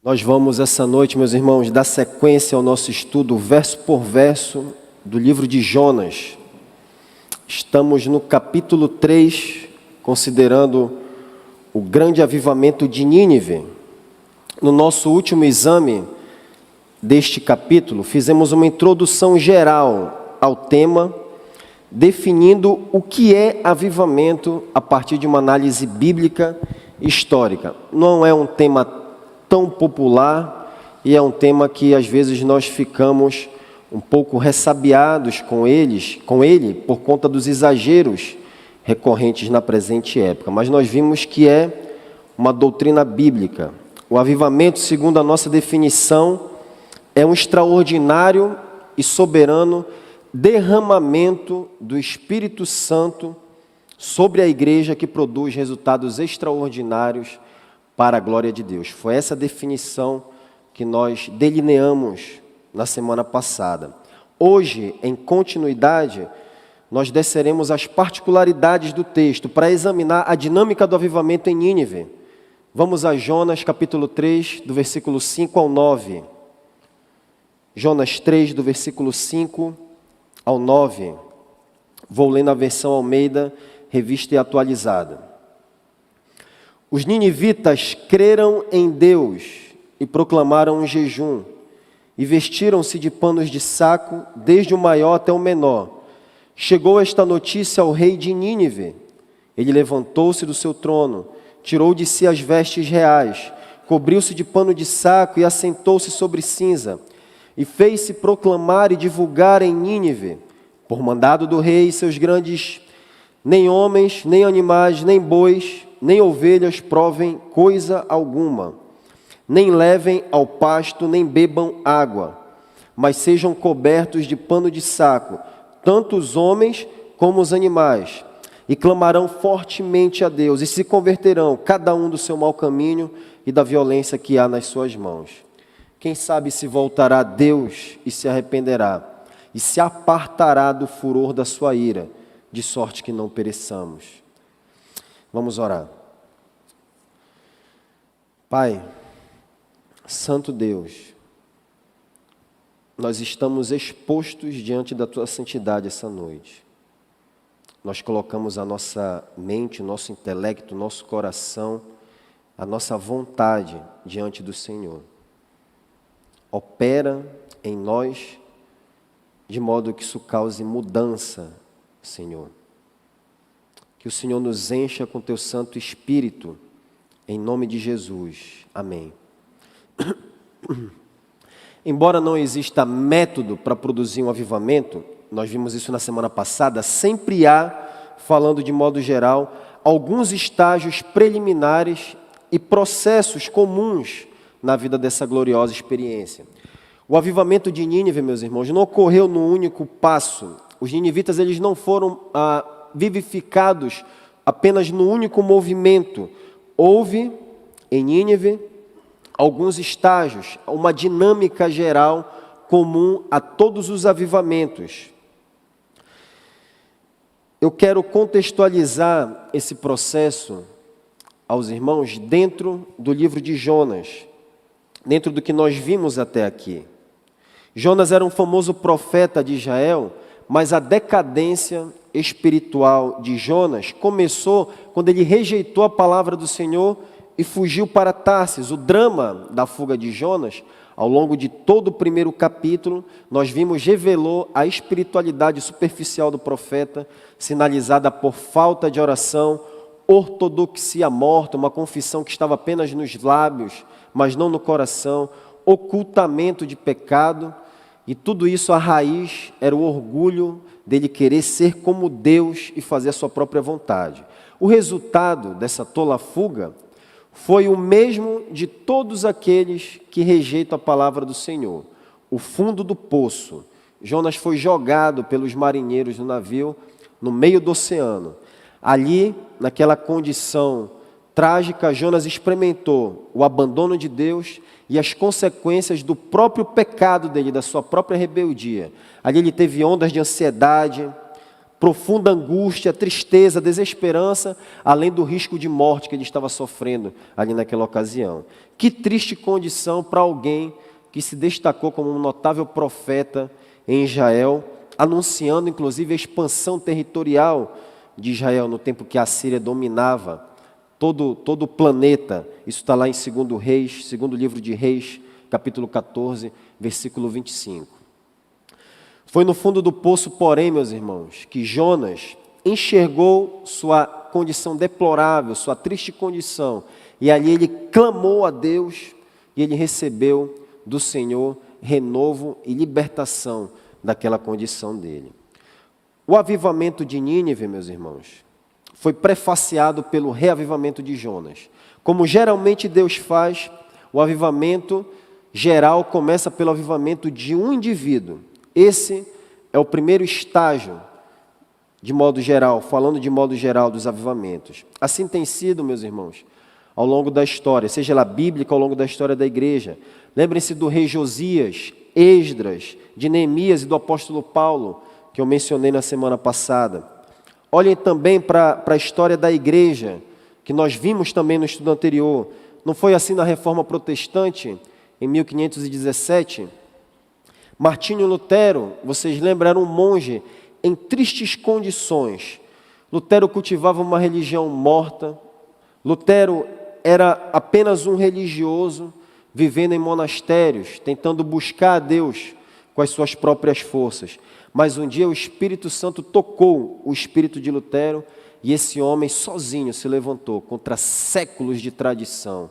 Nós vamos essa noite, meus irmãos, dar sequência ao nosso estudo verso por verso do livro de Jonas. Estamos no capítulo 3, considerando o grande avivamento de Nínive. No nosso último exame deste capítulo, fizemos uma introdução geral ao tema, definindo o que é avivamento a partir de uma análise bíblica e histórica. Não é um tema tão popular e é um tema que às vezes nós ficamos um pouco ressabiados com ele por conta dos exageros recorrentes na presente época. Mas nós vimos que é uma doutrina bíblica. O avivamento, segundo a nossa definição, é um extraordinário e soberano derramamento do Espírito Santo sobre a igreja que produz resultados extraordinários para a glória de Deus. Foi essa definição que nós delineamos na semana passada. Hoje, em continuidade, nós desceremos as particularidades do texto para examinar a dinâmica do avivamento em Nínive. Vamos a Jonas capítulo 3, do versículo 5 ao 9. Jonas 3, do versículo 5 ao 9. Vou ler na versão Almeida, revista e atualizada. Os ninivitas creram em Deus e proclamaram um jejum, e vestiram-se de panos de saco, desde o maior até o menor. Chegou esta notícia ao rei de Nínive. Ele levantou-se do seu trono, tirou de si as vestes reais, cobriu-se de pano de saco e assentou-se sobre cinza, e fez-se proclamar e divulgar em Nínive, por mandado do rei e seus grandes, nem homens, nem animais, nem bois, nem ovelhas provem coisa alguma, nem levem ao pasto, nem bebam água, mas sejam cobertos de pano de saco, tanto os homens como os animais, e clamarão fortemente a Deus, e se converterão, cada um do seu mau caminho e da violência que há nas suas mãos. Quem sabe se voltará a Deus e se arrependerá, e se apartará do furor da sua ira, de sorte que não pereçamos. Vamos orar. Pai, Santo Deus, nós estamos expostos diante da Tua santidade essa noite. Nós colocamos a nossa mente, o nosso intelecto, o nosso coração, a nossa vontade diante do Senhor. Opera em nós, de modo que isso cause mudança, Senhor. Que o Senhor nos encha com Teu Santo Espírito, em nome de Jesus. Amém. Embora não exista método para produzir um avivamento, nós vimos isso na semana passada, sempre há, falando de modo geral, alguns estágios preliminares e processos comuns na vida dessa gloriosa experiência. O avivamento de Nínive, meus irmãos, não ocorreu num único passo. Os ninivitas eles não foram vivificados apenas no único movimento. Houve em Nínive alguns estágios, uma dinâmica geral comum a todos os avivamentos. Eu quero contextualizar esse processo aos irmãos dentro do livro de Jonas, dentro do que nós vimos até aqui. Jonas era um famoso profeta de Israel, mas a decadência espiritual de Jonas começou quando ele rejeitou a palavra do Senhor e fugiu para Tarsis. O drama da fuga de Jonas, ao longo de todo o primeiro capítulo, nós vimos, revelou a espiritualidade superficial do profeta, sinalizada por falta de oração, ortodoxia morta, uma confissão que estava apenas nos lábios, mas não no coração, ocultamento de pecado, e tudo isso a raiz era o orgulho dele querer ser como Deus e fazer a sua própria vontade. O resultado dessa tola fuga foi o mesmo de todos aqueles que rejeitam a palavra do Senhor. O fundo do poço. Jonas foi jogado pelos marinheiros do navio no meio do oceano. Ali, naquela condição trágica, Jonas experimentou o abandono de Deus e as consequências do próprio pecado dele, da sua própria rebeldia. Ali ele teve ondas de ansiedade, profunda angústia, tristeza, desesperança, além do risco de morte que ele estava sofrendo ali naquela ocasião. Que triste condição para alguém que se destacou como um notável profeta em Israel, anunciando inclusive a expansão territorial de Israel no tempo que a Síria dominava todo o planeta. Isso está lá em 2 Reis, segundo livro de Reis, capítulo 14, versículo 25. Foi no fundo do poço, porém, meus irmãos, que Jonas enxergou sua condição deplorável, sua triste condição, e ali ele clamou a Deus e ele recebeu do Senhor renovo e libertação daquela condição dele. O avivamento de Nínive, meus irmãos, foi prefaciado pelo reavivamento de Jonas. Como geralmente Deus faz, o avivamento geral começa pelo avivamento de um indivíduo. Esse é o primeiro estágio, de modo geral, falando de modo geral dos avivamentos. Assim tem sido, meus irmãos, ao longo da história, seja ela bíblica, ao longo da história da igreja. Lembrem-se do rei Josias, Esdras, de Neemias e do apóstolo Paulo, que eu mencionei na semana passada. Olhem também para a história da igreja, que nós vimos também no estudo anterior. Não foi assim na Reforma Protestante, em 1517? Martinho Lutero, vocês lembram, era um monge em tristes condições. Lutero cultivava uma religião morta. Lutero era apenas um religioso, vivendo em monastérios, tentando buscar a Deus com as suas próprias forças. Mas um dia o Espírito Santo tocou o espírito de Lutero e esse homem sozinho se levantou contra séculos de tradição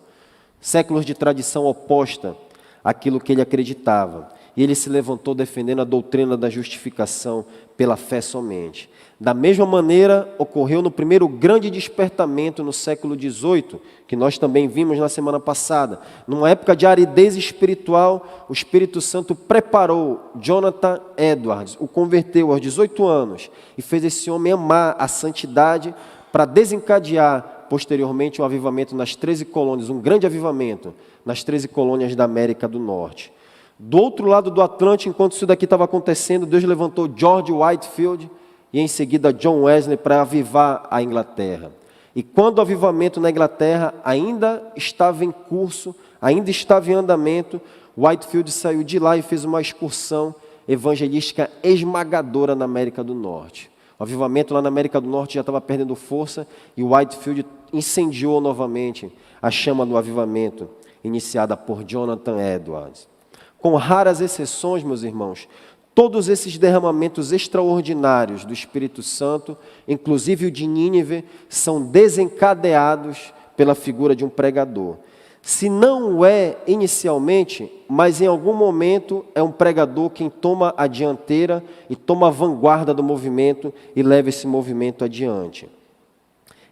oposta àquilo que ele acreditava. E ele se levantou defendendo a doutrina da justificação pela fé somente. Da mesma maneira, ocorreu no primeiro grande despertamento no século XVIII, que nós também vimos na semana passada. Numa época de aridez espiritual, o Espírito Santo preparou Jonathan Edwards, o converteu aos 18 anos e fez esse homem amar a santidade para desencadear posteriormente um avivamento nas 13 colônias, um grande avivamento nas 13 colônias da América do Norte. Do outro lado do Atlântico, enquanto isso daqui estava acontecendo, Deus levantou George Whitefield e em seguida John Wesley para avivar a Inglaterra. E quando o avivamento na Inglaterra ainda estava em curso, ainda estava em andamento, Whitefield saiu de lá e fez uma excursão evangelística esmagadora na América do Norte. O avivamento lá na América do Norte já estava perdendo força e Whitefield incendiou novamente a chama do avivamento iniciada por Jonathan Edwards. Com raras exceções, meus irmãos, todos esses derramamentos extraordinários do Espírito Santo, inclusive o de Nínive, são desencadeados pela figura de um pregador. Se não o é inicialmente, mas em algum momento é um pregador quem toma a dianteira e toma a vanguarda do movimento e leva esse movimento adiante.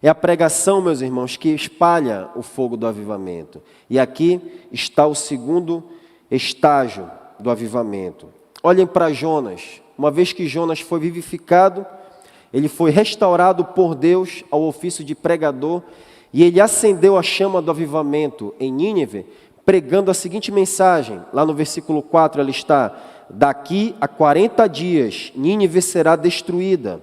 É a pregação, meus irmãos, que espalha o fogo do avivamento. E aqui está o segundo estágio do avivamento. Olhem para Jonas. Uma vez que Jonas foi vivificado, ele foi restaurado por Deus ao ofício de pregador e ele acendeu a chama do avivamento em Nínive, pregando a seguinte mensagem. Lá no versículo 4 ela está: daqui a 40 dias Nínive será destruída.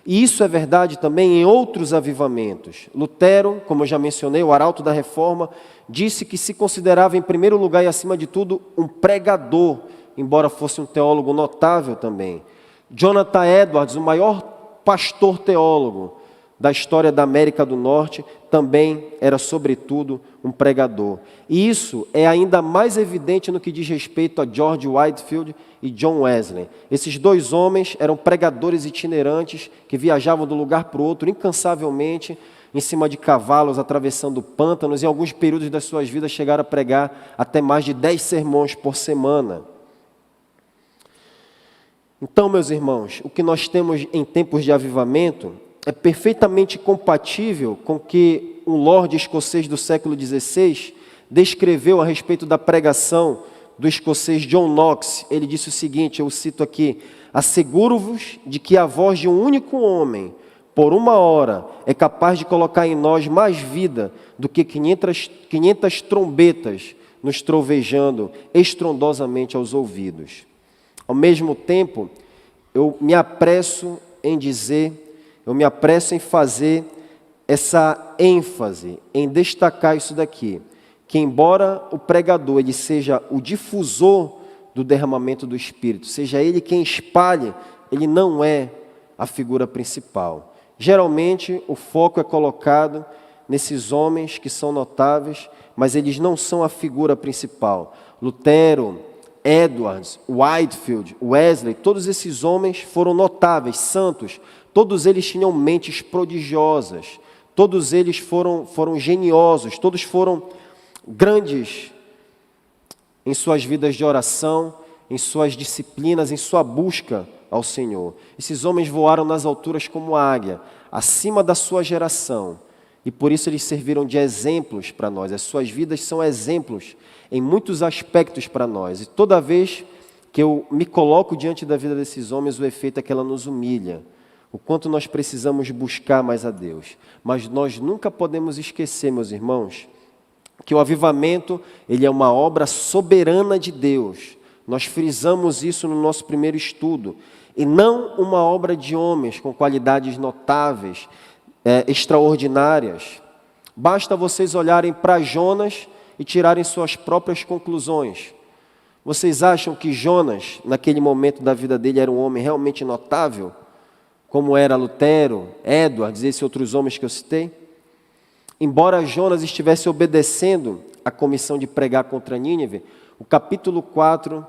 E isso é verdade também em outros avivamentos. Lutero, como eu já mencionei, o arauto da Reforma, disse que se considerava em primeiro lugar e acima de tudo um pregador, embora fosse um teólogo notável também. Jonathan Edwards, o maior pastor teólogo da história da América do Norte, também era sobretudo um pregador. E isso é ainda mais evidente no que diz respeito a George Whitefield e John Wesley. Esses dois homens eram pregadores itinerantes que viajavam de um lugar para o outro incansavelmente, em cima de cavalos, atravessando pântanos, e em alguns períodos das suas vidas chegaram a pregar até mais de 10 sermões por semana. Então, meus irmãos, o que nós temos em tempos de avivamento é perfeitamente compatível com o que um lorde escocês do século XVI descreveu a respeito da pregação do escocês John Knox. Ele disse o seguinte, eu cito aqui: asseguro-vos de que a voz de um único homem, por 1 hora, é capaz de colocar em nós mais vida do que 500 trombetas nos trovejando estrondosamente aos ouvidos. Ao mesmo tempo, eu me apresso em dizer, eu me apresso em fazer essa ênfase, em destacar isso daqui, que embora o pregador ele seja o difusor do derramamento do Espírito, seja ele quem espalhe, ele não é a figura principal. Geralmente o foco é colocado nesses homens que são notáveis, mas eles não são a figura principal. Lutero, Edwards, Whitefield, Wesley, todos esses homens foram notáveis, santos, todos eles tinham mentes prodigiosas, todos eles foram geniosos, todos foram grandes em suas vidas de oração, em suas disciplinas, em sua busca ao Senhor. Esses homens voaram nas alturas como águia, acima da sua geração, e por isso eles serviram de exemplos para nós. As suas vidas são exemplos em muitos aspectos para nós. E toda vez que eu me coloco diante da vida desses homens, o efeito é que ela nos humilha. O quanto nós precisamos buscar mais a Deus. Mas nós nunca podemos esquecer, meus irmãos, que o avivamento ele é uma obra soberana de Deus. Nós frisamos isso no nosso primeiro estudo. E não uma obra de homens com qualidades notáveis, extraordinárias. Basta vocês olharem para Jonas e tirarem suas próprias conclusões. Vocês acham que Jonas, naquele momento da vida dele, era um homem realmente notável? Como era Lutero, Edwards, esses outros homens que eu citei? Embora Jonas estivesse obedecendo a comissão de pregar contra Nínive, o capítulo 4,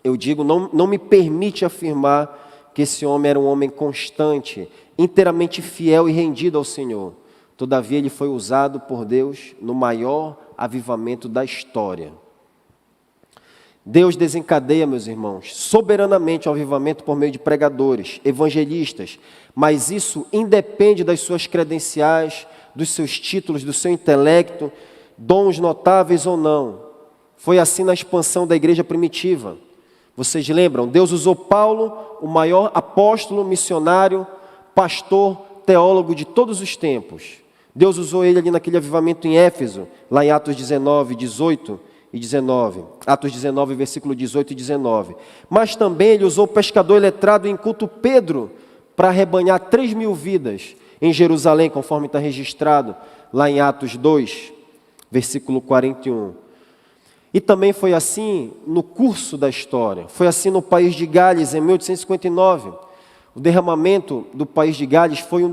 eu digo, não me permite afirmar que esse homem era um homem constante, inteiramente fiel e rendido ao Senhor. Todavia, ele foi usado por Deus no maior avivamento da história. Deus desencadeia, meus irmãos, soberanamente o avivamento por meio de pregadores, evangelistas, mas isso independe das suas credenciais, dos seus títulos, do seu intelecto, dons notáveis ou não. Foi assim na expansão da igreja primitiva. Vocês lembram? Deus usou Paulo, o maior apóstolo, missionário, pastor, teólogo de todos os tempos. Deus usou ele ali naquele avivamento em Éfeso, lá em Atos 19, 18 e 19. Atos 19, versículo 18 e 19. Mas também ele usou o pescador letrado em culto Pedro para arrebanhar 3.000 vidas em Jerusalém, conforme está registrado lá em Atos 2, versículo 41. E também foi assim no curso da história. Foi assim no país de Gales, em 1859. O derramamento do país de Gales foi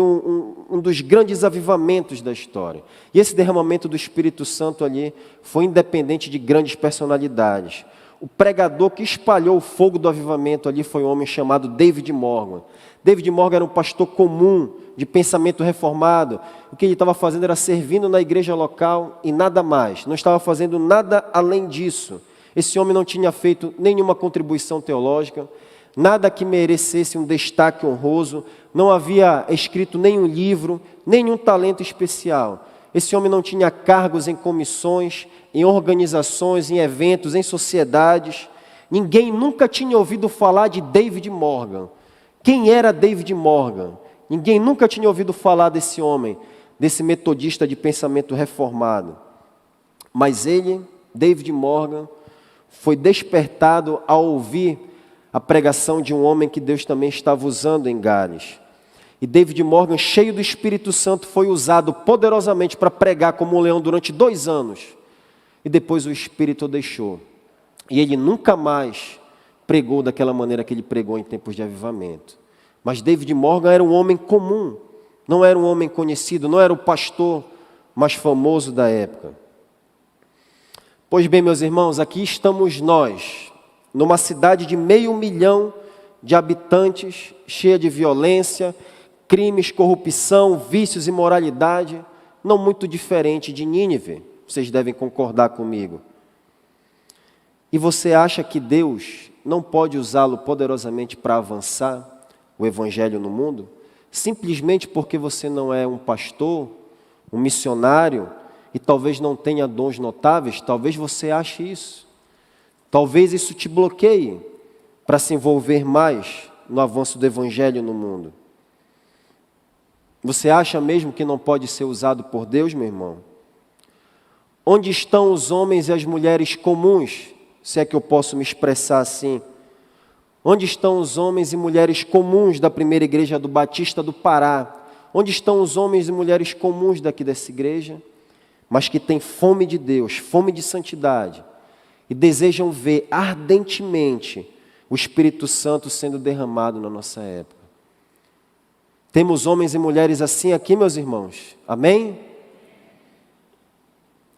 um dos grandes avivamentos da história. E esse derramamento do Espírito Santo ali foi independente de grandes personalidades. O pregador que espalhou o fogo do avivamento ali foi um homem chamado David Morgan. David Morgan era um pastor comum, de pensamento reformado. O que ele estava fazendo era servindo na igreja local e nada mais. Não estava fazendo nada além disso. Esse homem não tinha feito nenhuma contribuição teológica, nada que merecesse um destaque honroso, não havia escrito nenhum livro, nenhum talento especial. Esse homem não tinha cargos em comissões, em organizações, em eventos, em sociedades. Ninguém nunca tinha ouvido falar de David Morgan. Quem era David Morgan? Ninguém nunca tinha ouvido falar desse homem, desse metodista de pensamento reformado. Mas ele, David Morgan, foi despertado ao ouvir a pregação de um homem que Deus também estava usando em Gales. E David Morgan, cheio do Espírito Santo, foi usado poderosamente para pregar como um leão durante 2 anos. E depois o Espírito o deixou. E ele nunca mais pregou daquela maneira que ele pregou em tempos de avivamento. Mas David Morgan era um homem comum, não era um homem conhecido, não era o pastor mais famoso da época. Pois bem, meus irmãos, aqui estamos nós, numa cidade de 500 mil de habitantes, cheia de violência, crimes, corrupção, vícios e imoralidade, não muito diferente de Nínive, vocês devem concordar comigo. E você acha que Deus não pode usá-lo poderosamente para avançar o evangelho no mundo? Simplesmente porque você não é um pastor, um missionário, e talvez não tenha dons notáveis, talvez você ache isso. Talvez isso te bloqueie para se envolver mais no avanço do evangelho no mundo. Você acha mesmo que não pode ser usado por Deus, meu irmão? Onde estão os homens e as mulheres comuns, se é que eu posso me expressar assim? Onde estão os homens e mulheres comuns da primeira igreja do Batista do Pará? Onde estão os homens e mulheres comuns daqui dessa igreja, mas que têm fome de Deus, fome de santidade, e desejam ver ardentemente o Espírito Santo sendo derramado na nossa época? Temos homens e mulheres assim aqui, meus irmãos? Amém?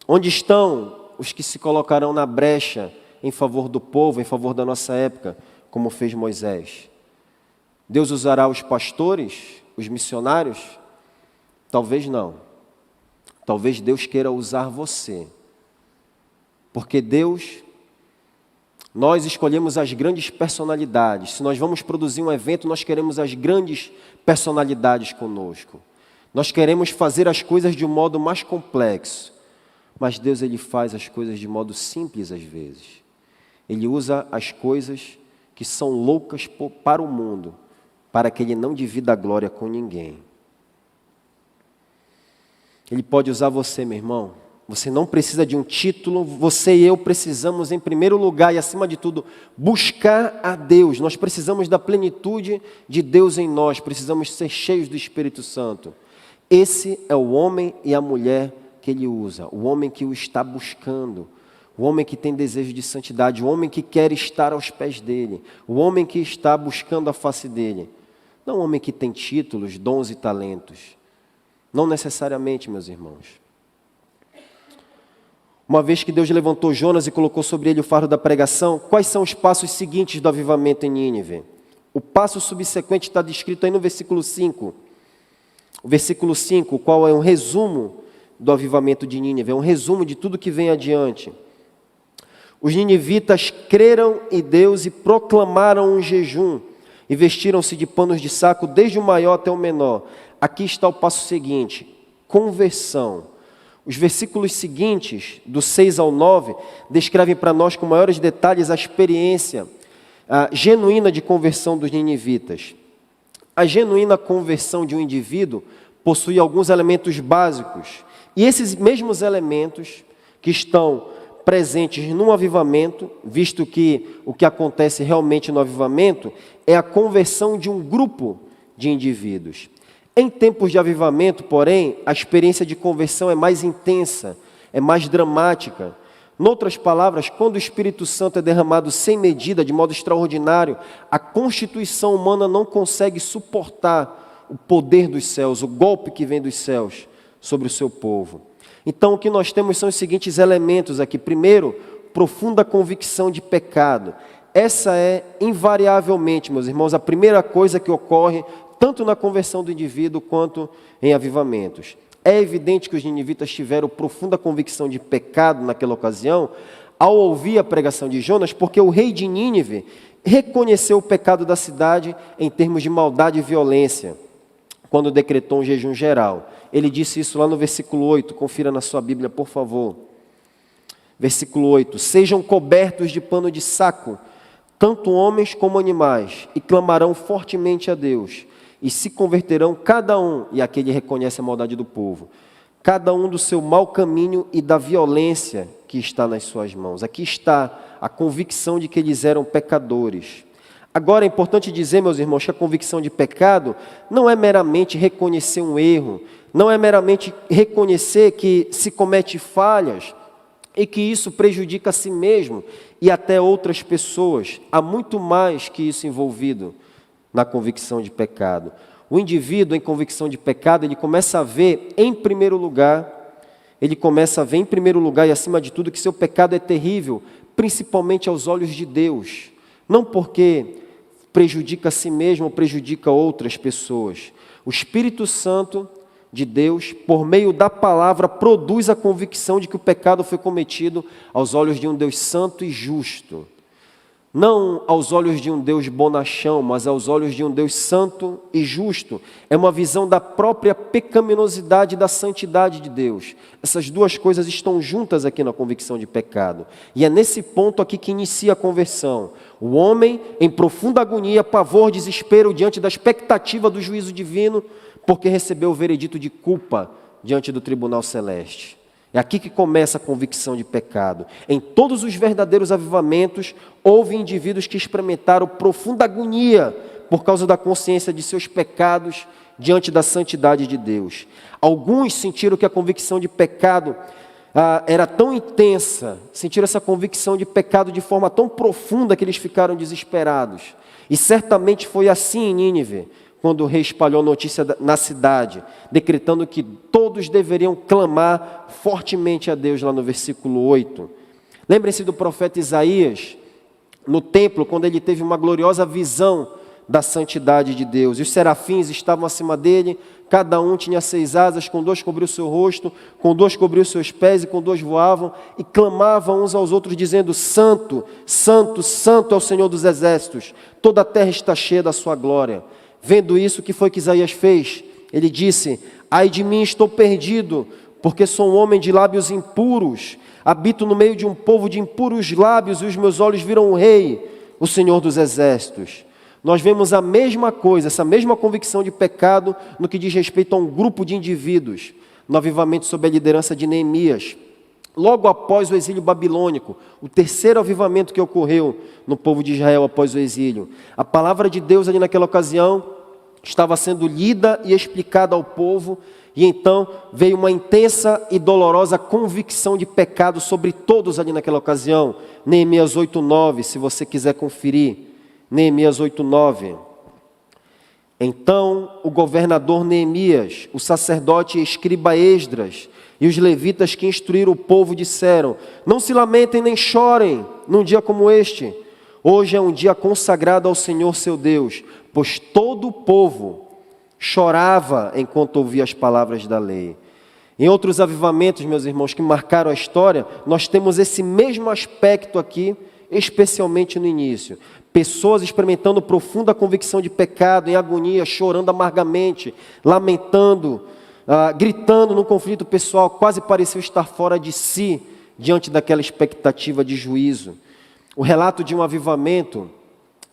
Onde estão os que se colocarão na brecha em favor do povo, em favor da nossa época, como fez Moisés? Deus usará os pastores, os missionários? Talvez não. Talvez Deus queira usar você. Porque nós escolhemos as grandes personalidades. Se nós vamos produzir um evento, nós queremos as grandes personalidades conosco. Nós queremos fazer as coisas de um modo mais complexo. Mas Deus, Ele faz as coisas de modo simples às vezes. Ele usa as coisas que são loucas para o mundo, para que Ele não divida a glória com ninguém. Ele pode usar você, meu irmão. Você não precisa de um título, você e eu precisamos, em primeiro lugar e acima de tudo, buscar a Deus. Nós precisamos da plenitude de Deus em nós, precisamos ser cheios do Espírito Santo. Esse é o homem e a mulher que Ele usa, o homem que o está buscando, o homem que tem desejo de santidade, o homem que quer estar aos pés dEle, o homem que está buscando a face dEle. Não o homem que tem títulos, dons e talentos. Não necessariamente, meus irmãos. Uma vez que Deus levantou Jonas e colocou sobre ele o fardo da pregação, quais são os passos seguintes do avivamento em Nínive? O passo subsequente está descrito aí no versículo 5. O versículo 5, o qual é um resumo do avivamento de Nínive, é um resumo de tudo que vem adiante. Os ninivitas creram em Deus e proclamaram um jejum, e vestiram-se de panos de saco, desde o maior até o menor. Aqui está o passo seguinte, conversão. Os versículos seguintes, do 6 ao 9, descrevem para nós com maiores detalhes a experiência genuína de conversão dos ninivitas. A genuína conversão de um indivíduo possui alguns elementos básicos, e esses mesmos elementos que estão presentes no avivamento, visto que o que acontece realmente no avivamento é a conversão de um grupo de indivíduos. Em tempos de avivamento, porém, a experiência de conversão é mais intensa, é mais dramática. Noutras palavras, quando o Espírito Santo é derramado sem medida, de modo extraordinário, a constituição humana não consegue suportar o poder dos céus, o golpe que vem dos céus sobre o seu povo. Então, o que nós temos são os seguintes elementos aqui. Primeiro, profunda convicção de pecado. Essa é, invariavelmente, meus irmãos, a primeira coisa que ocorre tanto na conversão do indivíduo quanto em avivamentos. É evidente que os ninivitas tiveram profunda convicção de pecado naquela ocasião, ao ouvir a pregação de Jonas, porque o rei de Nínive reconheceu o pecado da cidade em termos de maldade e violência, quando decretou um jejum geral. Ele disse isso lá no versículo 8, confira na sua Bíblia, por favor. Versículo 8, sejam cobertos de pano de saco, tanto homens como animais, e clamarão fortemente a Deus, e se converterão cada um, e aqui ele reconhece a maldade do povo, cada um do seu mau caminho e da violência que está nas suas mãos. Aqui está a convicção de que eles eram pecadores. Agora é importante dizer, meus irmãos, que a convicção de pecado não é meramente reconhecer um erro, não é meramente reconhecer que se comete falhas e que isso prejudica a si mesmo e até outras pessoas. Há muito mais que isso envolvido na convicção de pecado. O indivíduo em convicção de pecado, ele começa a ver em primeiro lugar e acima de tudo que seu pecado é terrível, principalmente aos olhos de Deus. Não porque prejudica a si mesmo ou prejudica outras pessoas. O Espírito Santo de Deus, por meio da palavra, produz a convicção de que o pecado foi cometido aos olhos de um Deus santo e justo. Não aos olhos de um Deus bonachão, mas aos olhos de um Deus santo e justo. É uma visão da própria pecaminosidade e da santidade de Deus. Essas duas coisas estão juntas aqui na convicção de pecado. E é nesse ponto aqui que inicia a conversão. O homem, em profunda agonia, pavor, desespero, diante da expectativa do juízo divino, porque recebeu o veredito de culpa diante do tribunal celeste. É aqui que começa a convicção de pecado. Em todos os verdadeiros avivamentos, houve indivíduos que experimentaram profunda agonia por causa da consciência de seus pecados diante da santidade de Deus. Alguns sentiram que a convicção de pecado era tão intensa, sentiram essa convicção de pecado de forma tão profunda que eles ficaram desesperados. E certamente foi assim em Nínive, quando o rei espalhou a notícia na cidade, decretando que todos deveriam clamar fortemente a Deus, lá no versículo 8. Lembrem-se do profeta Isaías, no templo, quando ele teve uma gloriosa visão da santidade de Deus. E os serafins estavam acima dele, cada um tinha 6 asas, com 2 cobriu o seu rosto, com 2 cobriu os seus pés, e com 2 voavam, e clamavam uns aos outros, dizendo: Santo, Santo, Santo é o Senhor dos exércitos, toda a terra está cheia da sua glória. Vendo isso, o que foi que Isaías fez? Ele disse: ai de mim, estou perdido, porque sou um homem de lábios impuros, habito no meio de um povo de impuros lábios, e os meus olhos viram o Rei, o Senhor dos exércitos. Nós vemos a mesma coisa, essa mesma convicção de pecado no que diz respeito a um grupo de indivíduos, no avivamento sob a liderança de Neemias. Logo após o exílio babilônico, o terceiro avivamento que ocorreu no povo de Israel após o exílio. A palavra de Deus ali naquela ocasião estava sendo lida e explicada ao povo, e então veio uma intensa e dolorosa convicção de pecado sobre todos ali naquela ocasião. Neemias 8:9, se você quiser conferir. Neemias 8:9. Então o governador Neemias, o sacerdote e escriba Esdras e os levitas que instruíram o povo disseram: não se lamentem nem chorem num dia como este. Hoje é um dia consagrado ao Senhor seu Deus, pois todo o povo chorava enquanto ouvia as palavras da lei. Em outros avivamentos, meus irmãos, que marcaram a história, nós temos esse mesmo aspecto aqui, especialmente no início. Pessoas experimentando profunda convicção de pecado, em agonia, chorando amargamente, lamentando, gritando num conflito pessoal, quase pareceu estar fora de si, diante daquela expectativa de juízo. O relato de um avivamento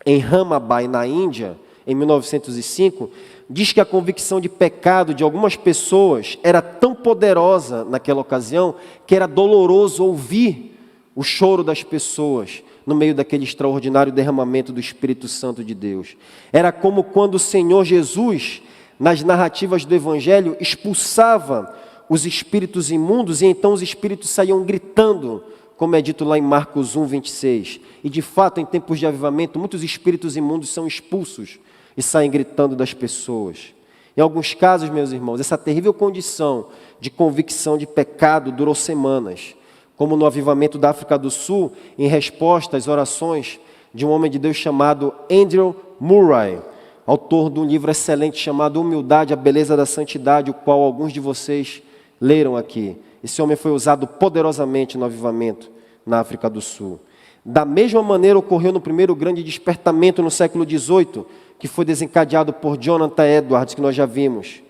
em Ramabai, na Índia, em 1905, diz que a convicção de pecado de algumas pessoas era tão poderosa naquela ocasião, que era doloroso ouvir o choro das pessoas no meio daquele extraordinário derramamento do Espírito Santo de Deus. Era como quando o Senhor Jesus, nas narrativas do Evangelho, expulsava os espíritos imundos, e então os espíritos saíam gritando, como é dito lá em Marcos 1:26. E de fato, em tempos de avivamento, muitos espíritos imundos são expulsos e saem gritando das pessoas. Em alguns casos, meus irmãos, essa terrível condição de convicção de pecado durou semanas, como no avivamento da África do Sul, em resposta às orações de um homem de Deus chamado Andrew Murray, autor de um livro excelente chamado Humildade, a Beleza da Santidade, o qual alguns de vocês leram aqui. Esse homem foi usado poderosamente no avivamento na África do Sul. Da mesma maneira ocorreu no primeiro grande despertamento no século XVIII, que foi desencadeado por Jonathan Edwards, que nós já vimos.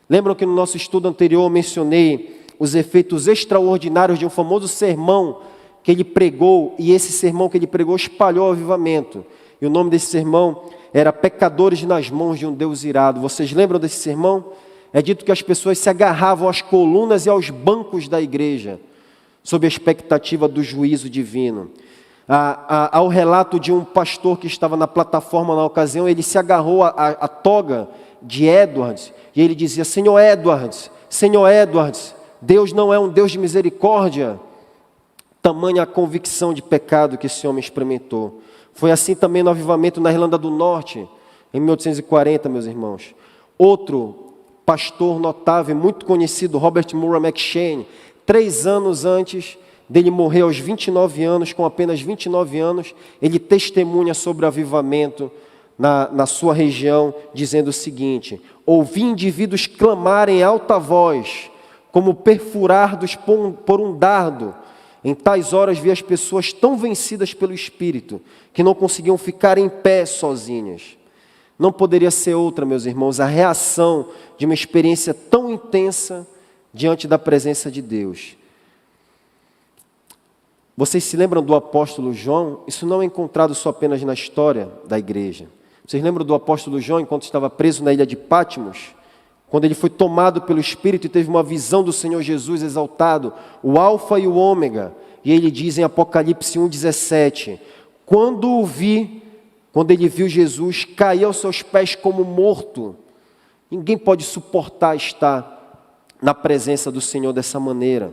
Lembram que no nosso estudo anterior eu mencionei os efeitos extraordinários de um famoso sermão que ele pregou, e esse sermão que ele pregou espalhou o avivamento. E o nome desse sermão era Pecadores nas Mãos de um Deus Irado. Vocês lembram desse sermão? É dito que as pessoas se agarravam às colunas e aos bancos da igreja, sob a expectativa do juízo divino. Ao relato de um pastor que estava na plataforma na ocasião, ele se agarrou à toga de Edwards, e ele dizia: Senhor Edwards, Deus não é um Deus de misericórdia. Tamanha a convicção de pecado que esse homem experimentou. Foi assim também no avivamento na Irlanda do Norte, em 1840, meus irmãos. Outro pastor notável, muito conhecido, Robert Murray McCheyne, 3 anos antes dele morrer aos 29 anos, com apenas 29 anos, ele testemunha sobre o avivamento na sua região, dizendo o seguinte: ouvi indivíduos clamarem em alta voz, como perfurados por um dardo. Em tais horas vi as pessoas tão vencidas pelo Espírito, que não conseguiam ficar em pé sozinhas. Não poderia ser outra, meus irmãos, a reação de uma experiência tão intensa diante da presença de Deus. Vocês se lembram do apóstolo João? Isso não é encontrado só apenas na história da igreja. Vocês lembram do apóstolo João, enquanto estava preso na ilha de Patmos? quando ele foi tomado pelo Espírito e teve uma visão do Senhor Jesus exaltado, o Alfa e o Ômega. E ele diz em Apocalipse 1,17, quando ele viu Jesus, caiu aos seus pés como morto. Ninguém pode suportar estar na presença do Senhor dessa maneira.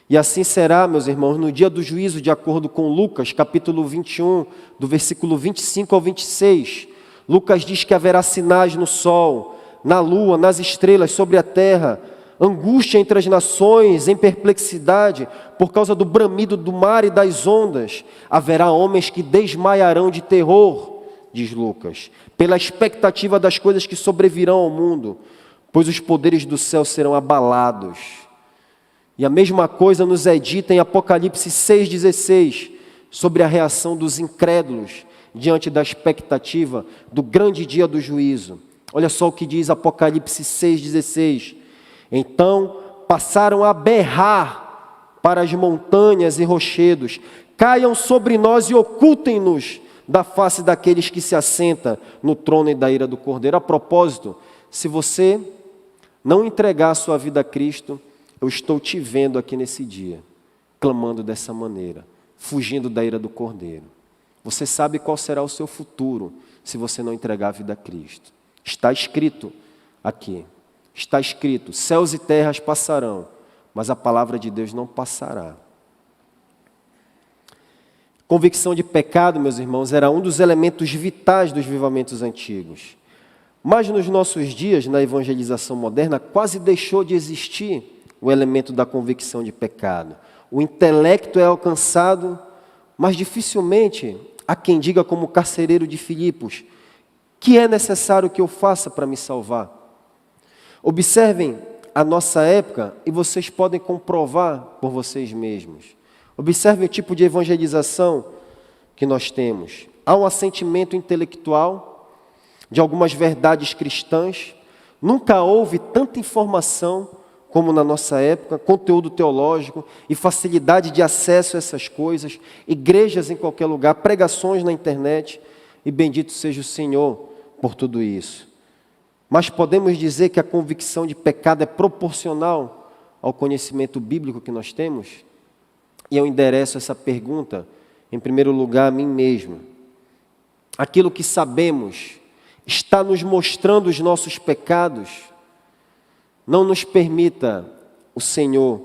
E assim será, meus irmãos, no dia do juízo, de acordo com Lucas, capítulo 21, do versículo 25 ao 26. Lucas diz que haverá sinais no sol, na lua, nas estrelas, sobre a terra, angústia entre as nações, em perplexidade, por causa do bramido do mar e das ondas. Haverá homens que desmaiarão de terror, diz Lucas, pela expectativa das coisas que sobrevirão ao mundo, pois os poderes do céu serão abalados. E a mesma coisa nos é dita em Apocalipse 6,16, sobre a reação dos incrédulos diante da expectativa do grande dia do juízo. Olha só o que diz Apocalipse 6,16. Então passaram a berrar para as montanhas e rochedos, caiam sobre nós e ocultem-nos da face daqueles que se assenta no trono e da ira do Cordeiro. A propósito, se você não entregar a sua vida a Cristo, eu estou te vendo aqui nesse dia, clamando dessa maneira, fugindo da ira do Cordeiro. Você sabe qual será o seu futuro se você não entregar a vida a Cristo. Está escrito aqui, está escrito, céus e terras passarão, mas a palavra de Deus não passará. Convicção de pecado, meus irmãos, era um dos elementos vitais dos avivamentos antigos. Mas nos nossos dias, na evangelização moderna, quase deixou de existir o elemento da convicção de pecado. O intelecto é alcançado, mas dificilmente há quem diga como o carcereiro de Filipos, que é necessário que eu faça para me salvar. Observem a nossa época e vocês podem comprovar por vocês mesmos. Observem o tipo de evangelização que nós temos. Há um assentimento intelectual de algumas verdades cristãs. Nunca houve tanta informação como na nossa época, conteúdo teológico e facilidade de acesso a essas coisas, igrejas em qualquer lugar, pregações na internet, e bendito seja o Senhor por tudo isso. Mas podemos dizer que a convicção de pecado é proporcional ao conhecimento bíblico que nós temos? E eu endereço essa pergunta, em primeiro lugar, a mim mesmo. Aquilo que sabemos está nos mostrando os nossos pecados? Não nos permita o Senhor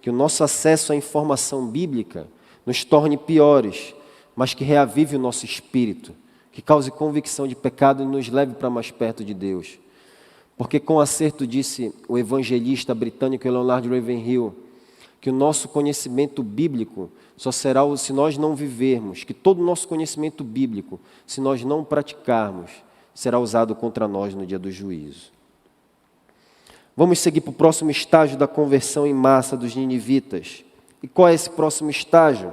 que o nosso acesso à informação bíblica nos torne piores, mas que reavive o nosso espírito, que cause convicção de pecado e nos leve para mais perto de Deus. Porque com acerto disse o evangelista britânico Leonard Ravenhill, que o nosso conhecimento bíblico só será se nós não vivermos, que todo o nosso conhecimento bíblico, se nós não praticarmos, será usado contra nós no dia do juízo. Vamos seguir para o próximo estágio da conversão em massa dos ninivitas. E qual é esse próximo estágio?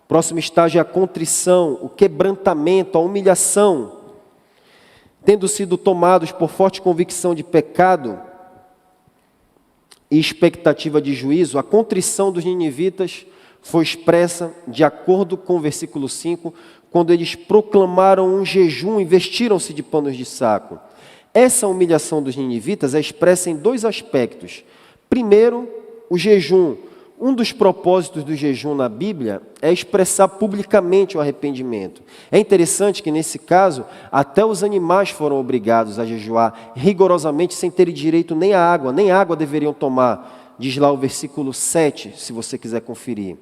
O próximo estágio é a contrição, o quebrantamento, a humilhação. Tendo sido tomados por forte convicção de pecado e expectativa de juízo, a contrição dos ninivitas foi expressa de acordo com o versículo 5, quando eles proclamaram um jejum e vestiram-se de panos de saco. Essa humilhação dos ninivitas é expressa em dois aspectos. Primeiro, o jejum. Um dos propósitos do jejum na Bíblia é expressar publicamente o arrependimento. É interessante que, nesse caso, até os animais foram obrigados a jejuar rigorosamente, sem terem direito nem água deveriam tomar. Diz lá o versículo 7, se você quiser conferir.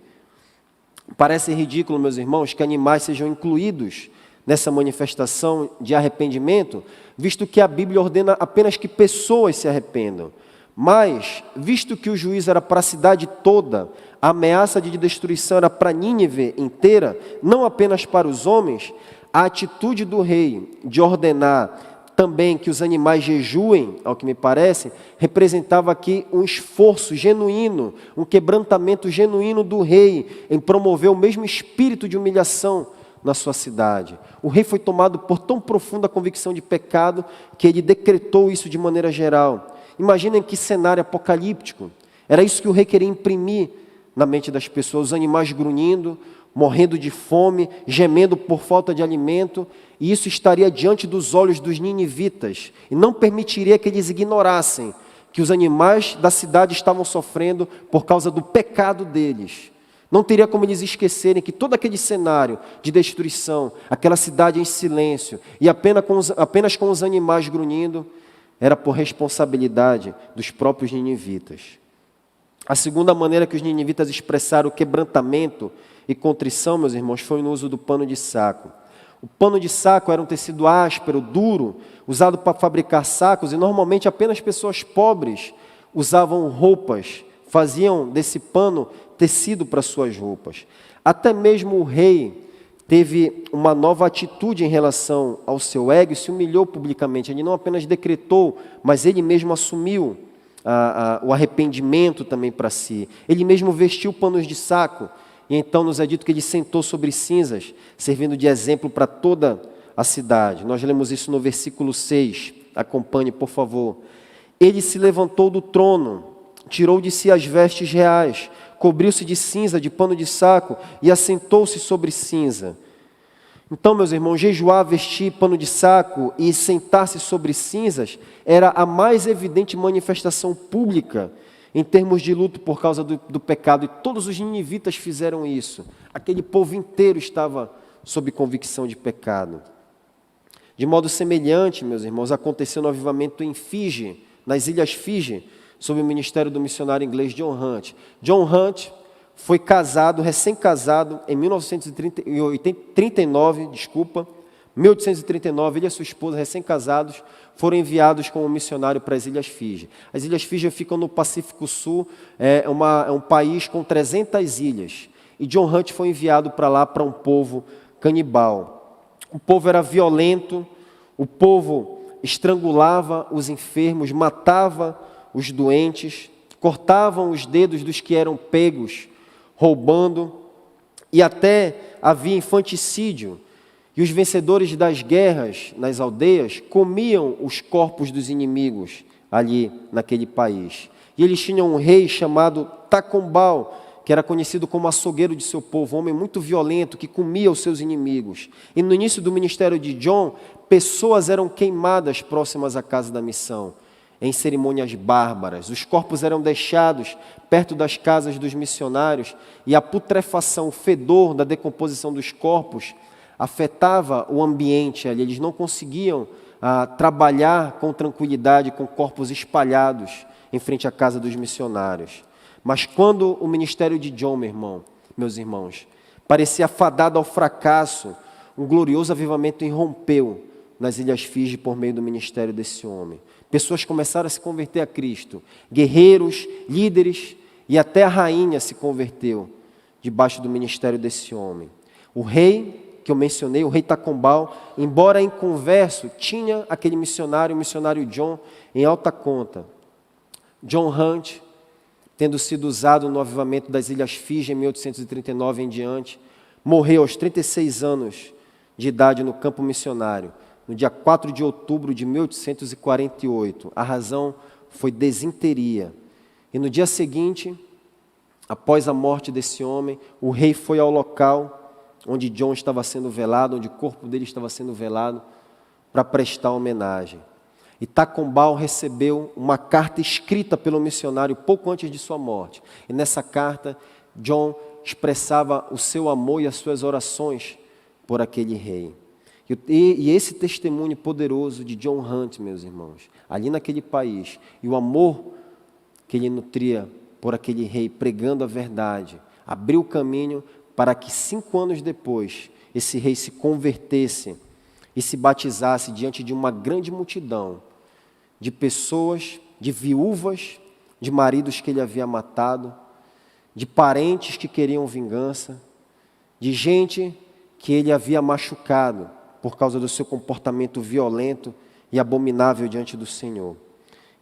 Parece ridículo, meus irmãos, que animais sejam incluídos nessa manifestação de arrependimento, visto que a Bíblia ordena apenas que pessoas se arrependam. Mas, visto que o juízo era para a cidade toda, a ameaça de destruição era para Nínive inteira, não apenas para os homens, a atitude do rei de ordenar também que os animais jejuem, ao que me parece, representava aqui um esforço genuíno, um quebrantamento genuíno do rei em promover o mesmo espírito de humilhação na sua cidade. O rei foi tomado por tão profunda convicção de pecado que ele decretou isso de maneira geral. Imaginem que cenário apocalíptico. Era isso que o rei queria imprimir na mente das pessoas, os animais grunhindo, morrendo de fome, gemendo por falta de alimento, e isso estaria diante dos olhos dos ninivitas, e não permitiria que eles ignorassem que os animais da cidade estavam sofrendo por causa do pecado deles. Não teria como eles esquecerem que todo aquele cenário de destruição, aquela cidade em silêncio, e apenas com os animais grunhindo, era por responsabilidade dos próprios ninivitas. A segunda maneira que os ninivitas expressaram o quebrantamento e contrição, meus irmãos, foi no uso do pano de saco. O pano de saco era um tecido áspero, duro, usado para fabricar sacos, e normalmente apenas pessoas pobres usavam roupas, faziam desse pano tecido para suas roupas. Até mesmo o rei teve uma nova atitude em relação ao seu ego e se humilhou publicamente. Ele não apenas decretou, mas ele mesmo assumiu o arrependimento também para si. Ele mesmo vestiu panos de saco, e então nos é dito que ele sentou sobre cinzas, servindo de exemplo para toda a cidade. Nós lemos isso no versículo 6, acompanhe, por favor. Ele se levantou do trono, tirou de si as vestes reais, cobriu-se de cinza, de pano de saco, e assentou-se sobre cinza. Então, meus irmãos, jejuar, vestir pano de saco e sentar-se sobre cinzas era a mais evidente manifestação pública em termos de luto por causa do pecado. E todos os ninivitas fizeram isso. Aquele povo inteiro estava sob convicção de pecado. De modo semelhante, meus irmãos, aconteceu no avivamento em Fiji, nas Ilhas Fiji, sob o ministério do missionário inglês John Hunt. John Hunt foi casado, recém-casado, em 1839, ele e sua esposa, recém-casados, foram enviados como missionário para as Ilhas Fiji. As Ilhas Fiji ficam no Pacífico Sul, é um país com 300 ilhas. E John Hunt foi enviado para lá, para um povo canibal. O povo era violento, o povo estrangulava os enfermos, matava os doentes, cortavam os dedos dos que eram pegos, roubando, e até havia infanticídio. E os vencedores das guerras nas aldeias comiam os corpos dos inimigos ali naquele país. E eles tinham um rei chamado Tacombal, que era conhecido como açougueiro de seu povo, um homem muito violento que comia os seus inimigos. E no início do ministério de John, pessoas eram queimadas próximas à casa da missão, em cerimônias bárbaras. Os corpos eram deixados perto das casas dos missionários e a putrefação, o fedor da decomposição dos corpos afetava o ambiente ali. Eles não conseguiam trabalhar com tranquilidade com corpos espalhados em frente à casa dos missionários. Mas quando o ministério de John, meus irmãos, parecia fadado ao fracasso, um glorioso avivamento irrompeu nas Ilhas Fiji por meio do ministério desse homem. Pessoas começaram a se converter a Cristo. Guerreiros, líderes e até a rainha se converteu debaixo do ministério desse homem. O rei que eu mencionei, o rei Tacombal, embora inconverso, tinha aquele missionário, o missionário John, em alta conta. John Hunt, tendo sido usado no avivamento das Ilhas Fiji em 1839 em diante, morreu aos 36 anos de idade no campo missionário, no dia 4 de outubro de 1848. A razão foi desinteria. E no dia seguinte, após a morte desse homem, o rei foi ao local onde John estava sendo velado, onde o corpo dele estava sendo velado, para prestar homenagem. E Tacombal recebeu uma carta escrita pelo missionário pouco antes de sua morte. E nessa carta, John expressava o seu amor e as suas orações por aquele rei. E esse testemunho poderoso de John Hunt, meus irmãos, ali naquele país, e o amor que ele nutria por aquele rei, pregando a verdade, abriu o caminho para que 5 anos depois, esse rei se convertesse e se batizasse diante de uma grande multidão de pessoas, de viúvas, de maridos que ele havia matado, de parentes que queriam vingança, de gente que ele havia machucado por causa do seu comportamento violento e abominável diante do Senhor.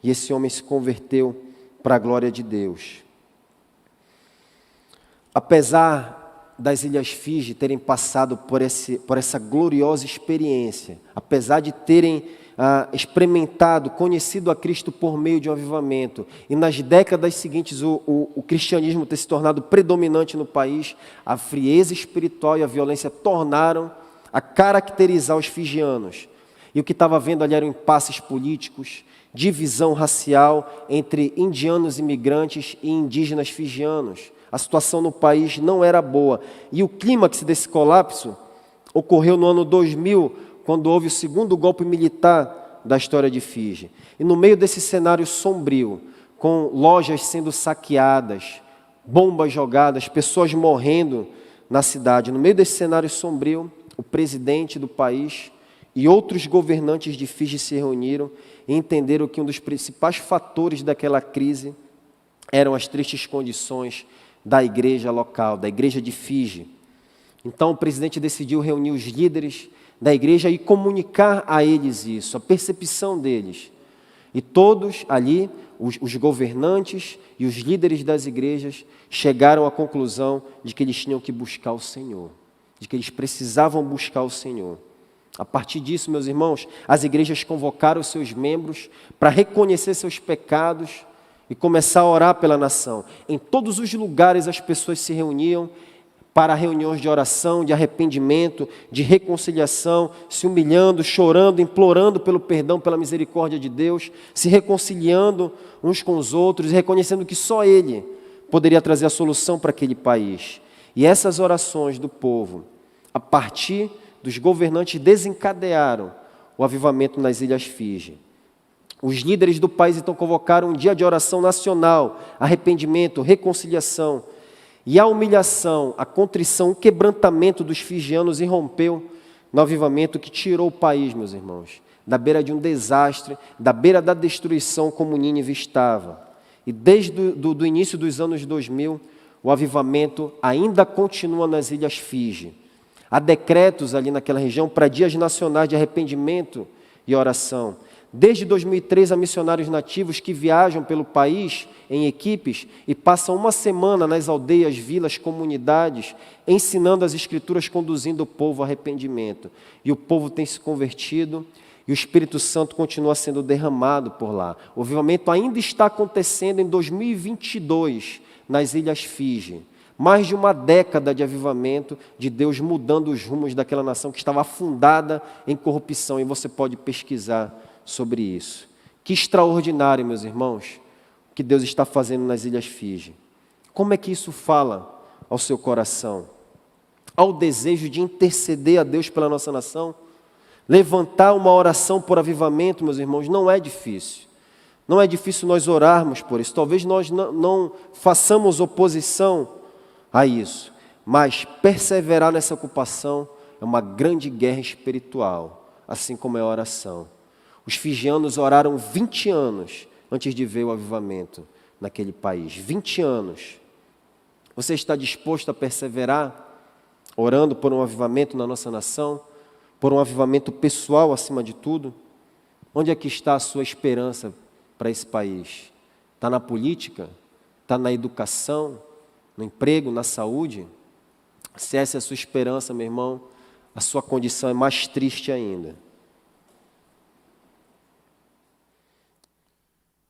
E esse homem se converteu para a glória de Deus. Apesar das Ilhas Fiji terem passado por essa gloriosa experiência, apesar de terem experimentado, conhecido a Cristo por meio de um avivamento, e nas décadas seguintes o cristianismo ter se tornado predominante no país, a frieza espiritual e a violência tornaram a caracterizar os fijianos. E o que estava vendo ali eram impasses políticos, divisão racial entre indianos imigrantes e indígenas fijianos. A situação no país não era boa. E o clímax desse colapso ocorreu no ano 2000, quando houve o segundo golpe militar da história de Fiji. E no meio desse cenário sombrio, com lojas sendo saqueadas, bombas jogadas, pessoas morrendo na cidade, no meio desse cenário sombrio, o presidente do país e outros governantes de Fiji se reuniram e entenderam que um dos principais fatores daquela crise eram as tristes condições da igreja local, da igreja de Fiji. Então o presidente decidiu reunir os líderes da igreja e comunicar a eles isso, a percepção deles. E todos ali, os governantes e os líderes das igrejas, chegaram à conclusão de que eles tinham que buscar o Senhor, de que eles precisavam buscar o Senhor. A partir disso, meus irmãos, as igrejas convocaram os seus membros para reconhecer seus pecados e começar a orar pela nação. Em todos os lugares as pessoas se reuniam para reuniões de oração, de arrependimento, de reconciliação, se humilhando, chorando, implorando pelo perdão, pela misericórdia de Deus, se reconciliando uns com os outros, reconhecendo que só Ele poderia trazer a solução para aquele país. E essas orações do povo, a partir dos governantes, desencadearam o avivamento nas Ilhas Fiji. Os líderes do país então convocaram um dia de oração nacional, arrependimento, reconciliação. E a humilhação, a contrição, o quebrantamento dos fijianos irrompeu no avivamento que tirou o país, meus irmãos, da beira de um desastre, da beira da destruição como Nínive estava. E desde o início dos anos 2000, o avivamento ainda continua nas Ilhas Fiji. Há decretos ali naquela região para dias nacionais de arrependimento e oração. Desde 2003, há missionários nativos que viajam pelo país em equipes e passam uma semana nas aldeias, vilas, comunidades, ensinando as Escrituras, conduzindo o povo ao arrependimento. E o povo tem se convertido e o Espírito Santo continua sendo derramado por lá. O avivamento ainda está acontecendo em 2022, nas Ilhas Fiji. Mais de uma década de avivamento, de Deus mudando os rumos daquela nação que estava afundada em corrupção. E você pode pesquisar sobre isso. Que extraordinário, meus irmãos, o que Deus está fazendo nas Ilhas Fiji. Como é que isso fala ao seu coração? Ao desejo de interceder a Deus pela nossa nação? Levantar uma oração por avivamento, meus irmãos, não é difícil. Não é difícil nós orarmos por isso. Talvez nós não façamos oposição a isso, mas perseverar nessa ocupação é uma grande guerra espiritual, assim como é a oração. Os fijianos oraram 20 anos antes de ver o avivamento naquele país. 20 anos. Você está disposto a perseverar orando por um avivamento na nossa nação? Por um avivamento pessoal acima de tudo? Onde é que está a sua esperança para esse país? Está na política? Está na educação? No emprego? Na saúde? Se essa é a sua esperança, meu irmão, a sua condição é mais triste ainda.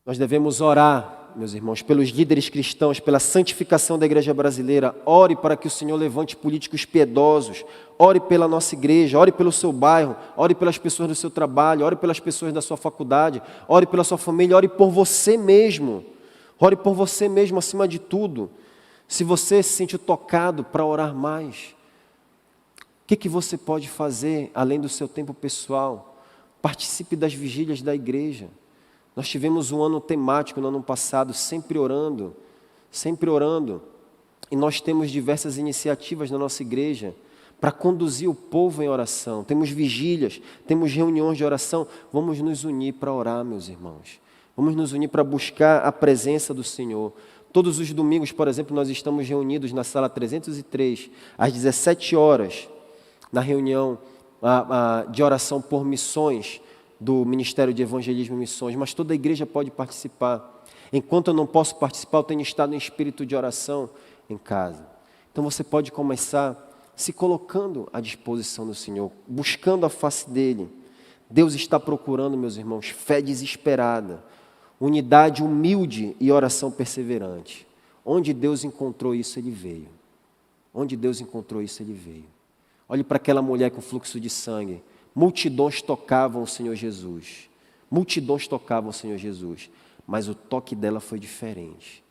Nós devemos orar, meus irmãos, pelos líderes cristãos, pela santificação da igreja brasileira. Ore para que o Senhor levante políticos piedosos. Ore pela nossa igreja, ore pelo seu bairro, ore pelas pessoas do seu trabalho, ore pelas pessoas da sua faculdade, ore pela sua família, ore por você mesmo. Ore por você mesmo acima de tudo. Se você se sente tocado para orar mais, o que você pode fazer além do seu tempo pessoal? Participe das vigílias da igreja. Nós tivemos um ano temático no ano passado, sempre orando, e nós temos diversas iniciativas na nossa igreja para conduzir o povo em oração. Temos vigílias, temos reuniões de oração. Vamos nos unir para orar, meus irmãos. Vamos nos unir para buscar a presença do Senhor. Todos os domingos, por exemplo, nós estamos reunidos na sala 303, às 17 horas, na reunião de oração por missões, do Ministério de Evangelismo e Missões, mas toda a igreja pode participar. Enquanto eu não posso participar, eu tenho estado em espírito de oração em casa. Então você pode começar se colocando à disposição do Senhor, buscando a face dEle, Deus está procurando, meus irmãos, fé desesperada, unidade humilde e oração perseverante. Onde Deus encontrou isso, Ele veio. Onde Deus encontrou isso, Ele veio. Olhe para aquela mulher com fluxo de sangue. Multidões tocavam o Senhor Jesus. Multidões tocavam o Senhor Jesus. Mas o toque dela foi diferente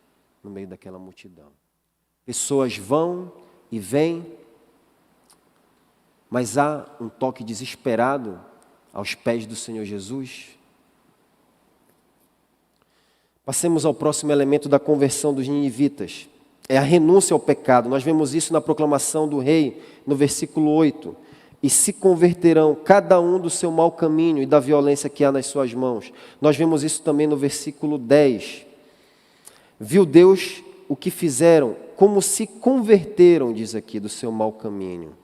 no meio daquela multidão. Pessoas vão e vêm, mas há um toque desesperado aos pés do Senhor Jesus. Passemos ao próximo elemento da conversão dos ninivitas. É a renúncia ao pecado. Nós vemos isso na proclamação do rei, no versículo 8. E se converterão cada um do seu mau caminho e da violência que há nas suas mãos. Nós vemos isso também no versículo 10. Viu Deus o que fizeram, como se converteram, diz aqui, do seu mau caminho.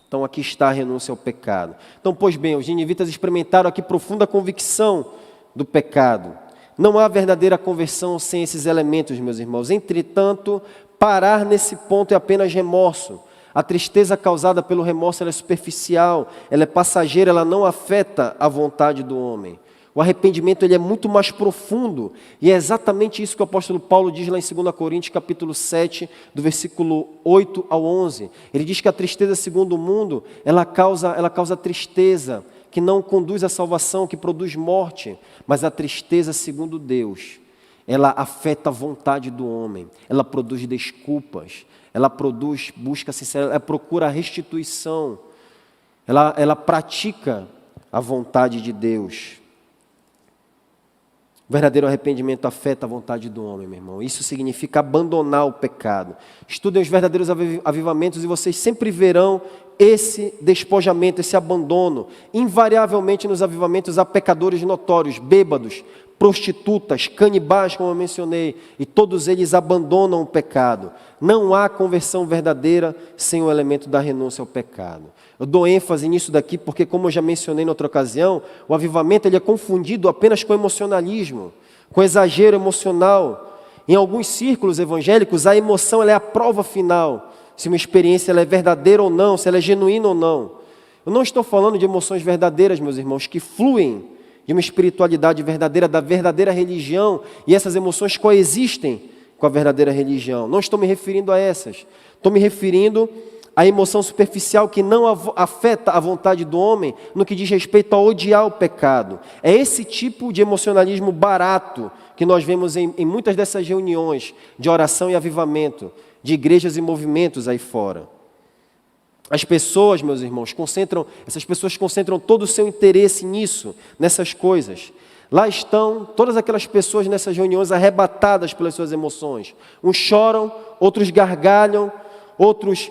Então aqui está a renúncia ao pecado. Então, pois bem, os ninivitas experimentaram aqui profunda convicção do pecado. Não há verdadeira conversão sem esses elementos, meus irmãos. Entretanto, parar nesse ponto é apenas remorso. A tristeza causada pelo remorso ela é superficial, ela é passageira, ela não afeta a vontade do homem. O arrependimento ele é muito mais profundo, e é exatamente isso que o apóstolo Paulo diz lá em 2 Coríntios, capítulo 7, do versículo 8 ao 11. Ele diz que a tristeza segundo o mundo, ela causa tristeza, que não conduz à salvação, que produz morte, mas a tristeza segundo Deus, ela afeta a vontade do homem, ela produz desculpas, ela produz busca sincera, ela procura a restituição, ela pratica a vontade de Deus. O verdadeiro arrependimento afeta a vontade do homem, meu irmão. Isso significa abandonar o pecado. Estudem os verdadeiros avivamentos e vocês sempre verão esse despojamento, esse abandono. Invariavelmente nos avivamentos há pecadores notórios, bêbados, prostitutas, canibais, como eu mencionei, e todos eles abandonam o pecado. Não há conversão verdadeira sem o elemento da renúncia ao pecado. Eu dou ênfase nisso daqui porque, como eu já mencionei em outra ocasião, o avivamento ele é confundido apenas com emocionalismo, com exagero emocional. Em alguns círculos evangélicos, a emoção ela é a prova final, se uma experiência ela é verdadeira ou não, se ela é genuína ou não. Eu não estou falando de emoções verdadeiras, meus irmãos, que fluem de uma espiritualidade verdadeira, da verdadeira religião, e essas emoções coexistem com a verdadeira religião. Não estou me referindo a essas. Estou me referindo à emoção superficial que não afeta a vontade do homem no que diz respeito a odiar o pecado. É esse tipo de emocionalismo barato que nós vemos em muitas dessas reuniões de oração e avivamento, de igrejas e movimentos aí fora. As pessoas, meus irmãos, essas pessoas concentram todo o seu interesse nisso, nessas coisas. Lá estão todas aquelas pessoas nessas reuniões arrebatadas pelas suas emoções. Uns choram, outros gargalham, outros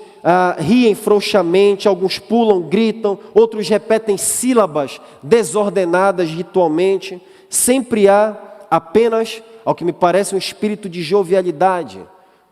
riem frouxamente, alguns pulam, gritam, outros repetem sílabas desordenadas ritualmente. Sempre há apenas, ao que me parece, um espírito de jovialidade.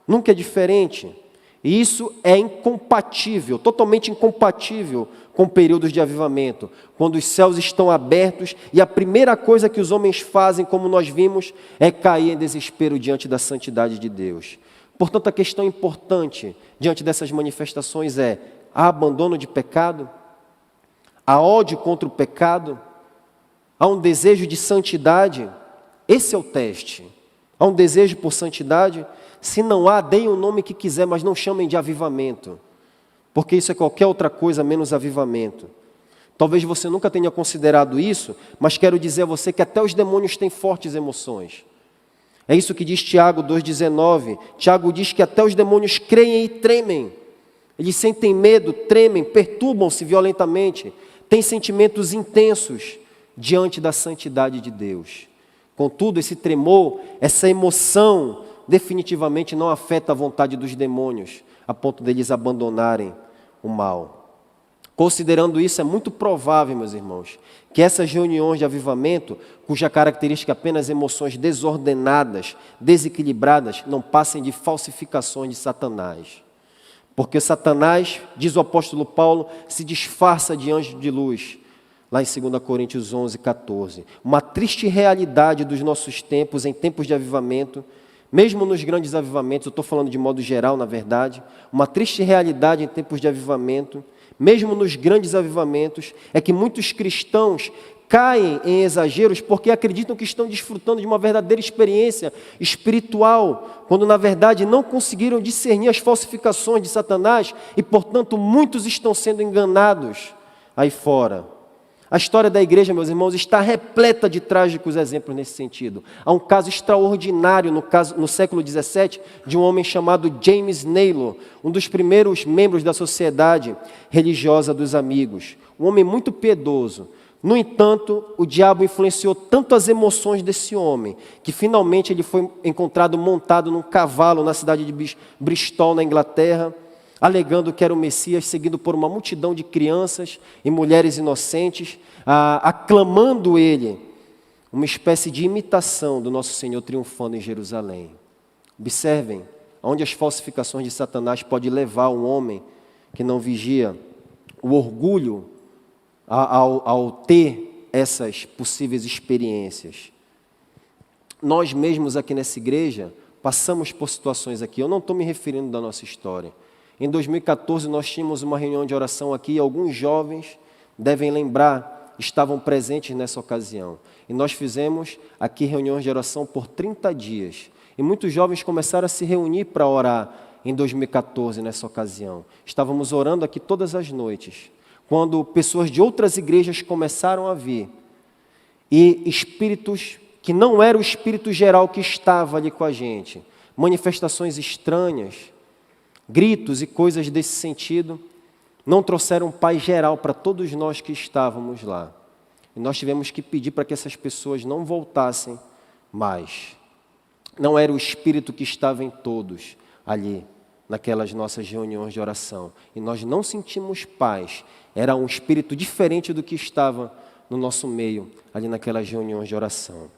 Nunca é diferente. E isso é incompatível, totalmente incompatível com períodos de avivamento, quando os céus estão abertos e a primeira coisa que os homens fazem, como nós vimos, é cair em desespero diante da santidade de Deus. Portanto, a questão importante diante dessas manifestações é: há abandono de pecado? Há ódio contra o pecado? Há um desejo de santidade? Esse é o teste. Há um desejo por santidade? Se não há, deem o nome que quiser, mas não chamem de avivamento, porque isso é qualquer outra coisa menos avivamento. Talvez você nunca tenha considerado isso, mas quero dizer a você que até os demônios têm fortes emoções. É isso que diz Tiago 2,19. Tiago diz que até os demônios creem e tremem. Eles sentem medo, tremem, perturbam-se violentamente, têm sentimentos intensos diante da santidade de Deus. Contudo, esse tremor, essa emoção, definitivamente não afeta a vontade dos demônios, a ponto deles abandonarem o mal. Considerando isso, é muito provável, meus irmãos, que essas reuniões de avivamento, cuja característica é apenas emoções desordenadas, desequilibradas, não passem de falsificações de Satanás. Porque Satanás, diz o apóstolo Paulo, se disfarça de anjo de luz, lá em 2 Coríntios 11, 14. Uma triste realidade dos nossos tempos, em tempos de avivamento, Mesmo nos grandes avivamentos, eu estou falando de modo geral, na verdade, uma triste realidade em tempos de avivamento, mesmo nos grandes avivamentos, é que muitos cristãos caem em exageros porque acreditam que estão desfrutando de uma verdadeira experiência espiritual, quando na verdade não conseguiram discernir as falsificações de Satanás e, portanto, muitos estão sendo enganados aí fora. A história da igreja, meus irmãos, está repleta de trágicos exemplos nesse sentido. Há um caso extraordinário no século XVII de um homem chamado James Naylor, um dos primeiros membros da sociedade religiosa dos amigos. Um homem muito piedoso. No entanto, o diabo influenciou tanto as emoções desse homem, que finalmente ele foi encontrado montado num cavalo na cidade de Bristol, na Inglaterra, alegando que era o Messias, seguido por uma multidão de crianças e mulheres inocentes, aclamando ele, uma espécie de imitação do nosso Senhor triunfando em Jerusalém. Observem aonde as falsificações de Satanás podem levar um homem que não vigia. O orgulho ao ter essas possíveis experiências. Nós mesmos aqui nessa igreja passamos por situações aqui, eu não estou me referindo da nossa história. Em 2014 nós tínhamos uma reunião de oração aqui e alguns jovens devem lembrar, estavam presentes nessa ocasião. E nós fizemos aqui reuniões de oração por 30 dias. E muitos jovens começaram a se reunir para orar em 2014 nessa ocasião. Estávamos orando aqui todas as noites, quando pessoas de outras igrejas começaram a vir. E espíritos que não era o espírito geral que estava ali com a gente, manifestações estranhas, gritos e coisas desse sentido, não trouxeram paz geral para todos nós que estávamos lá. E nós tivemos que pedir para que essas pessoas não voltassem mais. Não era o espírito que estava em todos ali, naquelas nossas reuniões de oração. E nós não sentimos paz. Era um espírito diferente do que estava no nosso meio, ali naquelas reuniões de oração.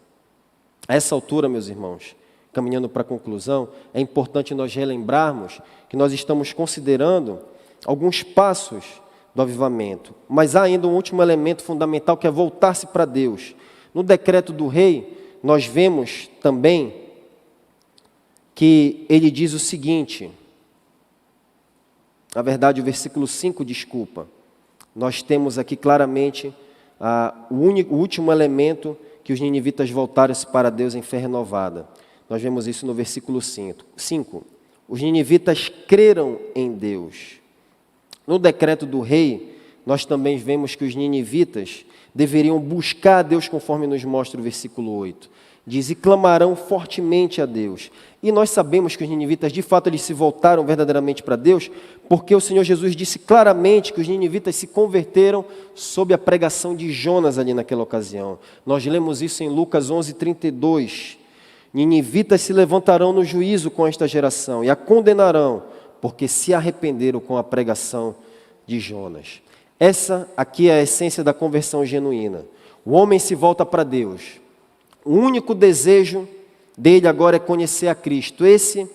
A essa altura, meus irmãos, caminhando para a conclusão, é importante nós relembrarmos que nós estamos considerando alguns passos do avivamento, mas há ainda um último elemento fundamental que é voltar-se para Deus. No decreto do rei, nós vemos também que ele diz o seguinte, na verdade o versículo 5, nós temos aqui claramente o último elemento que os ninivitas voltaram-se para Deus em fé renovada. Nós vemos isso no versículo 5. Os ninivitas creram em Deus. No decreto do rei, nós também vemos que os ninivitas deveriam buscar a Deus, conforme nos mostra o versículo 8. Diz, e clamarão fortemente a Deus. E nós sabemos que os ninivitas, de fato, eles se voltaram verdadeiramente para Deus, porque o Senhor Jesus disse claramente que os ninivitas se converteram sob a pregação de Jonas ali naquela ocasião. Nós lemos isso em Lucas 11:32. Ninivitas se levantarão no juízo com esta geração e a condenarão, porque se arrependeram com a pregação de Jonas. Essa aqui é a essência da conversão genuína. O homem se volta para Deus. O único desejo dele agora é conhecer a Cristo. Esse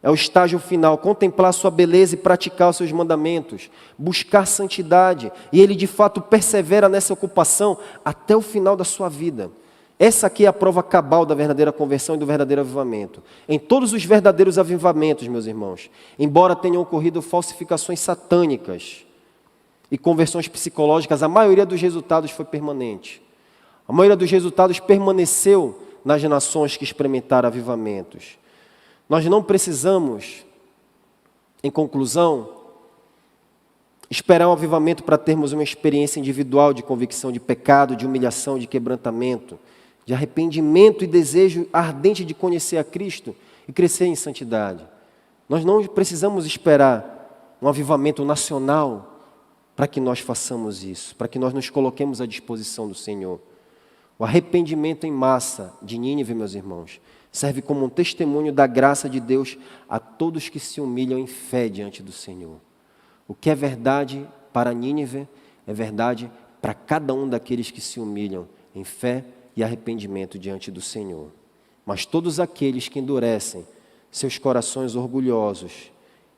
é o estágio final, contemplar sua beleza e praticar os seus mandamentos, buscar santidade. E ele de fato persevera nessa ocupação até o final da sua vida. Essa aqui é a prova cabal da verdadeira conversão e do verdadeiro avivamento. Em todos os verdadeiros avivamentos, meus irmãos, embora tenham ocorrido falsificações satânicas e conversões psicológicas, a maioria dos resultados foi permanente. A maioria dos resultados permaneceu nas nações que experimentaram avivamentos. Nós não precisamos, em conclusão, esperar um avivamento para termos uma experiência individual de convicção de pecado, de humilhação, de quebrantamento, de arrependimento e desejo ardente de conhecer a Cristo e crescer em santidade. Nós não precisamos esperar um avivamento nacional para que nós façamos isso, para que nós nos coloquemos à disposição do Senhor. O arrependimento em massa de Nínive, meus irmãos, serve como um testemunho da graça de Deus a todos que se humilham em fé diante do Senhor. O que é verdade para Nínive é verdade para cada um daqueles que se humilham em fé e arrependimento diante do Senhor. Mas todos aqueles que endurecem seus corações orgulhosos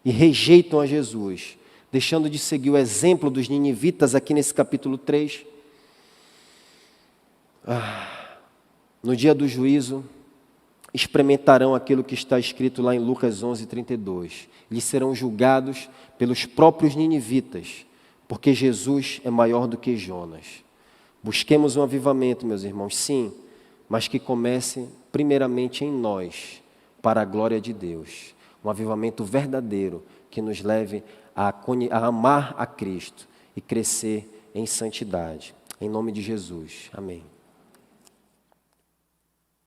e rejeitam a Jesus, deixando de seguir o exemplo dos ninivitas aqui nesse capítulo 3, no dia do juízo, experimentarão aquilo que está escrito lá em Lucas 11:32. Eles serão julgados pelos próprios ninivitas, porque Jesus é maior do que Jonas. Busquemos um avivamento, meus irmãos, sim, mas que comece primeiramente em nós, para a glória de Deus. Um avivamento verdadeiro que nos leve a amar a Cristo e crescer em santidade. Em nome de Jesus. Amém.